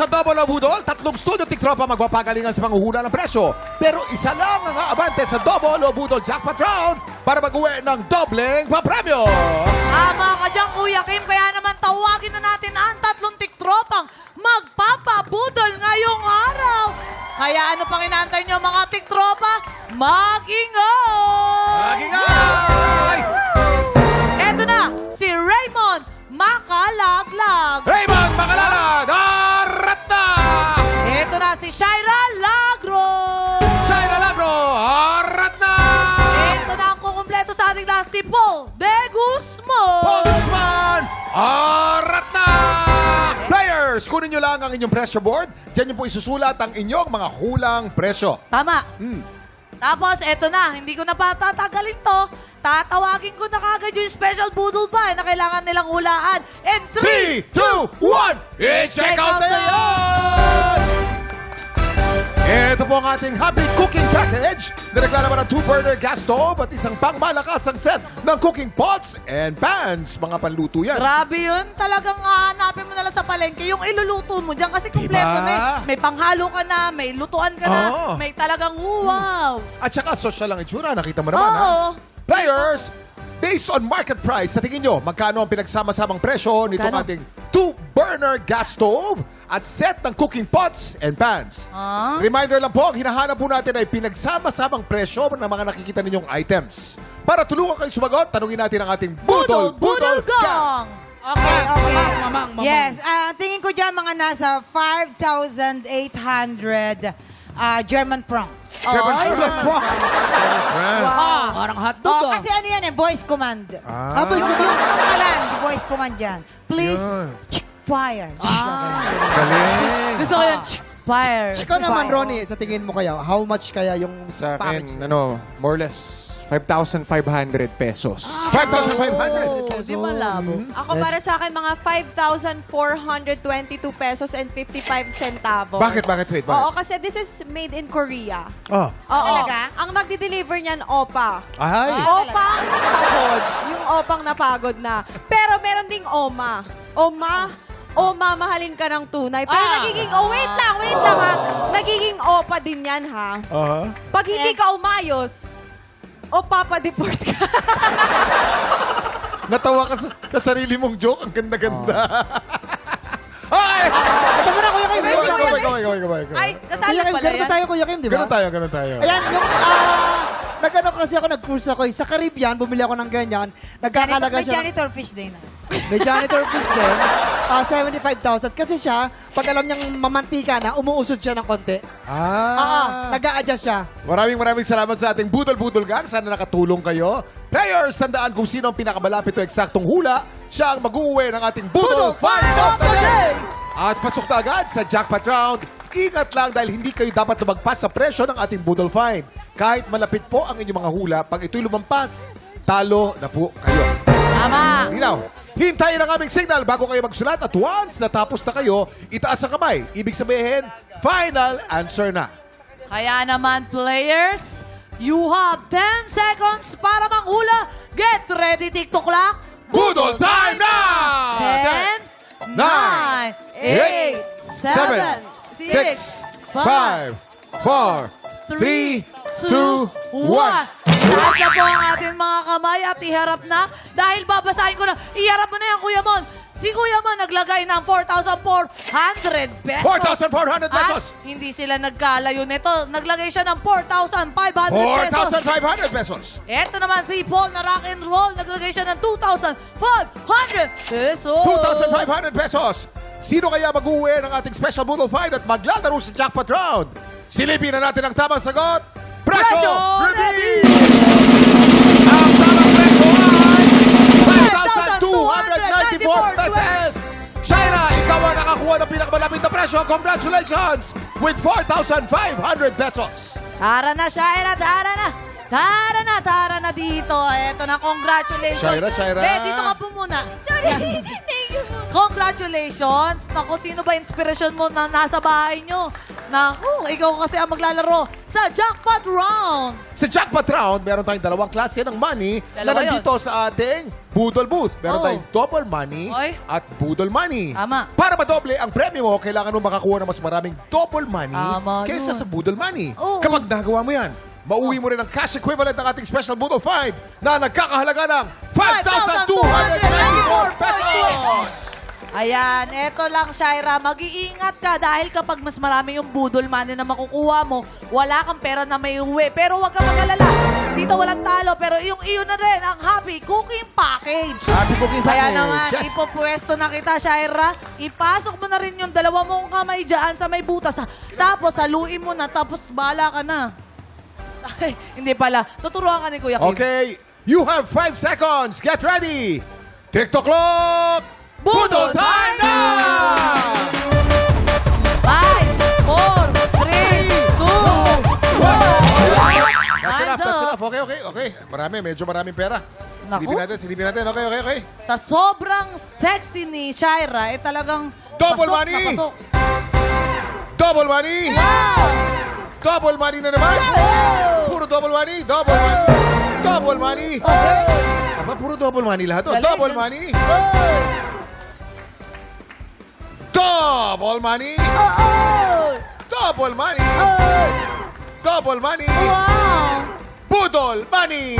sa Double o Budol, 3 studio tiktropa magpapagalingan sa panghuhula ng presyo. Pero isa lang ang aabante sa Double o Budol Jackpot Round para mag-uwi ng dobleng papremyo. Tama ka dyan, Kuya Kim. Kaya naman tawagin na natin ang 3 tiktropang magpapabudol ngayong araw. Kaya ano pang inaantay nyo mga tiktropa? Mag-ingay! Magingay! Eto na, si Raymond Makalaglag. Raymond Makalalag! Arat na! Eto na, si Shaira Lagro. Shaira Lagro! Arat na! Eto na ang kukumpleto sa ating lahat, si Paul De Guzman. Paul Guzman! Arat na! Players, kunin nyo lang ang inyong pressure board. Diyan nyo po isusulat ang inyong mga hulang presyo. Tama. Tapos, eto na, hindi ko na patatagalin to. Tatawagin ko na kagad yung special budol pa na kailangan nilang hulaan. And 3, 3, 2, 1! I-check out na yan! Ito po ang ating Happy Cooking Package na naglalaman ng 2-burner gas stove at isang pangmalakasang set ng cooking pots and pans. Mga panluto yan. grabe yun. Talagang hanapin mo na lang sa palengke yung iluluto mo dyan kasi kumpleto Diba? na eh. May panghalo ka na, may lutuan ka na, Oo. may talagang wow. At saka social lang itsura. Nakita mo naman, ha? Oo. Players, based on market price, sa tingin nyo, magkano ang pinagsama-samang presyo nitong Kano? ating 2-burner gas stove at set ng cooking pots and pans? Ah? Reminder lang po, ang hinahanap po natin ay pinagsama-samang presyo ng mga nakikita ninyong items. Para tulungan kayo sumagot, tanungin natin ang ating Budol, Budol gang. Okay, okay. Mamang. Yes, tingin ko dyan mga nasa 5,800 German franc. German Ay, franc. Parang hotdog Kasi ano yan voice command. Ah, Abay, Yung pangalan, voice command dyan. Please, Yun. fire. galing. Gusto ko yung fire. Ikaw naman, Ronnie, sa tingin mo kaya, how much kaya yung Sa package? akin, more or less, 5,500 pesos. 5,500. Oh, di malabo. Ako para sa akin, mga 5,422 pesos and 55 centavos. Bakit? Wait, bakit? Oo, kasi this is made in Korea. Oh. Oo. Talaga? Ang magdi-deliver niyan, OPA. Ay. Opang pagod. Yung opang napagod na. Pero meron ding OMA. OMA, mahalin ka ng tunay. Pero nagiging, wait lang ha. Nagiging OPA din yan ha. Pag hindi ka umayos, o papadeport ka. Natawa ka sa sarili mong joke. Ang ganda-ganda. Ay! Ito mo na, Kuya Kim. Gaway. Ay, kasali Kuya Kim, pala ganito yan. tayo, Kuya Kim, di ba? Ganun tayo. Ayan, yung, nag-ano kasi ako, nag-cruise ako. Sa Caribbean, bumili ako ng ganyan. Nagkakalaga May siya. janitor fish din. May janitor fish din. 75,000. Kasi siya, pag alam niyang mamantika na, umuusod siya ng konti. Nag-a-adjust siya. Maraming salamat sa ating Budol Gang. Sana nakatulong kayo. Players, tandaan kung sino ang pinakamalapit o eksaktong hula, siya ang mag-uwi ng ating Budol Find of the Day! At pasok na agad sa Jackpot Round. Ingat lang dahil hindi kayo dapat lumagpas sa presyo ng ating Budol Find. Kahit malapit po ang inyong mga hula, pag ito'y lumampas, talo na po kayo. Tama. Linaw. Hintayin ang aming signal bago kayo magsulat at once natapos na kayo, itaas ang kamay. Ibig sabihin, final answer na. Kaya naman, players, you have 10 seconds para manghula. Get ready, TikTok clock. Budol time na! 10, 9, 8, 7, 6, 5, 4, 3, 2, 1. Taas na po ang ating mga kamay at iharap na. Dahil babasahin ko na, iharap mo na yan, Kuya Mon. Si Kuya Mon naglagay ng 4,400 pesos. 4,400 pesos. At hindi sila nagkalayo nito. Naglagay siya ng 4,500 pesos. 4,500 pesos. Ito naman si Paul na rock and roll. Naglagay siya ng 2,500 pesos. 2,500 pesos. Sino kaya mag-uwi ng ating special Budol Find at maglalaro sa Jackpot Round? Silipin na natin ang tamang sagot. Presyo reveal! Ang tamang presyo ay 5,294 pesos! Shaira, ikaw ang nakakuha ng pinakamalapit na presyo. Congratulations! With 4,500 pesos. Tara na, Shaira. Tara na. Tara na dito. Eto na, congratulations. Shaira. Dito ka po muna. Sorry. Thank you. Congratulations. Naku, sino ba inspirasyon mo na nasa bahay nyo? Naku, ikaw kasi ang maglalaro sa Jackpot Round. Sa Jackpot Round, meron tayong dalawang klase ng money na Dalawa yun. nandito sa ating Budol Booth. Meron Oo. tayong double money Oy. at Budol Money. Tama. Para madoble ang premyo mo, kailangan mo makakuha ng mas maraming double money Tama kaysa yun. sa Budol Money. Oo. Kapag nagawa mo yan, mauwi mo rin ang cash equivalent ng ating special Budol Find na nagkakahalaga ng 5,294 pesos! Ayan, eto lang, Shaira. Mag-iingat ka dahil kapag mas marami yung budol money na makukuha mo, wala kang pera na may uwi. Pero huwag ka mag-alala. Dito walang talo, pero yung iyo na rin, ang Happy Cooking Package. Happy Cooking Kaya Package. naman, Yes. ipopwesto na kita, Shaira. Ipasok mo na rin yung dalawa mong kamay dyan sa may butas. Tapos, haluin mo na, tapos bala ka na. Ay, hindi pala. Tuturuan ka ni Kuya Kim. Okay, you have 5 seconds. Get ready. TikTok clock. Budol time na! 5, 4, 3, 2, 1. That's enough, Time's that's up. enough. Okay. Medyo maraming pera. Naku. Silipin natin. Okay. Sa sobrang sexy ni Shaira, talagang Double pasok money! na pasok. Double money. Double money na naman. Puro double money. Double money. Aba, puro double money lahat. Galing. Double money. Double money. Double money. Double money. Wow! Budol money.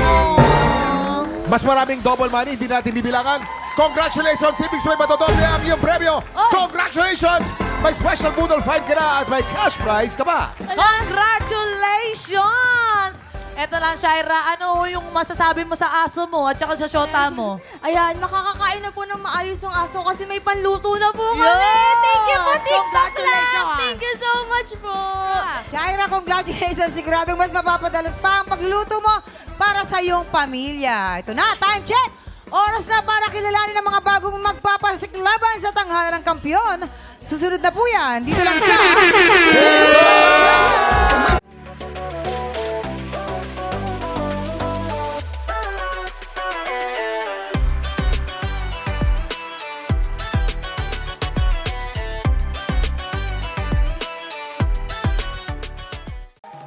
Mas maraming double money, hindi natin bibilangan. Congratulations! Ibig sabihin matodoble ang iyong premyo. Congratulations! May special Budol Find ka na at may cash prize ka pa. Congratulations! Eto lang, Shaira, ano yung masasabi mo sa aso mo at saka sa shota mo? Ayan, makakakain na po ng maayos yung aso kasi may panluto na po kami. Yun! Thank you po, TikTok Congratulations. Lang. Thank you so much po. Shaira, congratulations. Siguradong mas mapapadalos pa ang pagluto mo para sa iyong pamilya. Ito na, time check! Oras na para kilalanin ang mga bagong magpapasiklaban sa tanghalan ng kampyon. Susunod na po yan. Dito lang sa...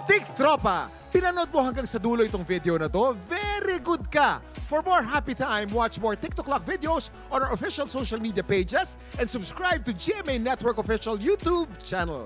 Tik Tropa! Pinanood mo hanggang sa dulo itong video na to? Very good ka! For more happy time, watch more TikTok Clock videos on our official social media pages and subscribe to GMA Network official YouTube channel.